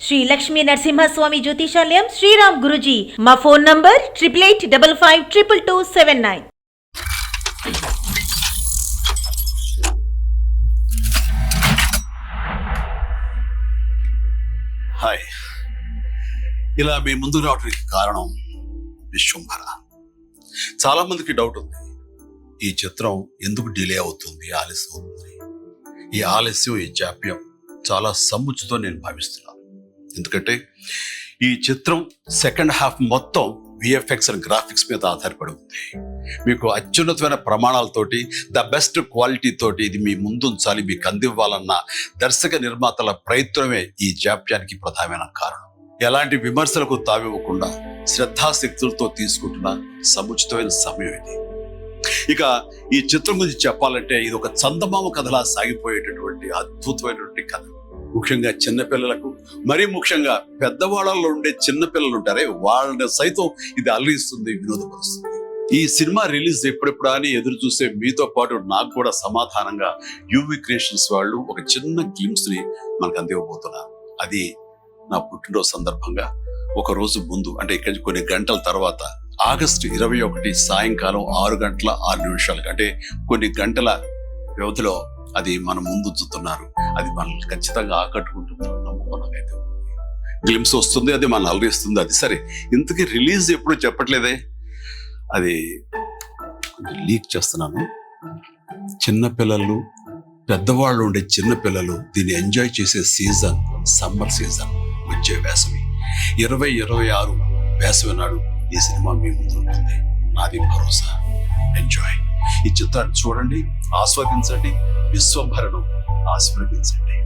శ్రీ లక్ష్మీ నరసింహస్వామి జ్యోతిషాలయం శ్రీరామ్ గురుజీ. మా phone number 8885522279. Hi, ఇలా మీ ముందుకు రావడానికి కారణం విశ్వంభర. చాలా మందికి డౌట్ ఉంది, ఈ చిత్రం ఎందుకు డిలే అవుతుంది, ఆలస్యం అవుతుంది. ఈ ఆలస్యం, ఈ జాప్యం చాలా సముచితో నేను భావిస్తున్నాను. ఎందుకంటే ఈ చిత్రం సెకండ్ హాఫ్ మొత్తం విఎఫ్ఎక్స్ అండ్ గ్రాఫిక్స్ మీద ఆధారపడి ఉంది. మీకు అత్యున్నతమైన ప్రమాణాలతోటి, ద బెస్ట్ క్వాలిటీ తోటి ఇది మీ ముందుంచాలి, మీకు అందివ్వాలన్న దర్శక నిర్మాతల ప్రయత్నమే ఈ జాప్యానికి ప్రధానమైన కారణం. ఎలాంటి విమర్శలకు తావివ్వకుండా శ్రద్ధాశక్తులతో తీసుకుంటున్న సముచితమైన సమయం ఇది. ఇక ఈ చిత్రం గురించి చెప్పాలంటే ఇది ఒక చందమామ కథలా సాగిపోయేటటువంటి అద్భుతమైనటువంటి కథ. ముఖ్యంగా చిన్నపిల్లలకు, మరీ ముఖ్యంగా పెద్దవాళ్ళలో ఉండే చిన్నపిల్లలు ఉంటారే, వాళ్ళని సైతం ఇది అలరిస్తుంది, వినోదపరుస్తుంది. ఈ సినిమా రిలీజ్ ఎప్పుడెప్పుడా అని ఎదురు చూసే మీతో పాటు నాకు కూడా సమాధానంగా యూవి క్రియేషన్స్ వాళ్ళు ఒక చిన్న గ్లిమ్స్ ని మనకు అందివ్వబోతున్నారు. అది నా పుట్టినరోజు సందర్భంగా ఒక రోజు ముందు, అంటే ఇక్కడి కొన్ని గంటల తర్వాత ఆగస్టు 21 సాయంకాలం 6:06 అంటే కొన్ని గంటల వ్యవధిలో అది మన ముందు ఉంచుతున్నారు. అది మనల్ని ఖచ్చితంగా ఆకట్టుకుంటుంది నమ్మకం నాకైతే. గ్లిమ్స్ వస్తుంది, అది మనల్ని అలరిస్తుంది. అది సరే, ఇంతకీ రిలీజ్ ఎప్పుడు చెప్పట్లేదే, అది లీక్ చేస్తున్నాను. చిన్నపిల్లలు, పెద్దవాళ్ళు ఉండే చిన్నపిల్లలు దీన్ని ఎంజాయ్ చేసే సీజన్ సమ్మర్ సీజన్, వచ్చే వేసవి 2026 వేసవి నాడు ఈ సినిమా మీ ముందు ఉంటుంది. నాది భరోసా. ఎంజాయ్. ఈ చిత్రాన్ని చూడండి, ఆస్వాదించండి, విశ్వంభరను ఆశీర్వదించండి.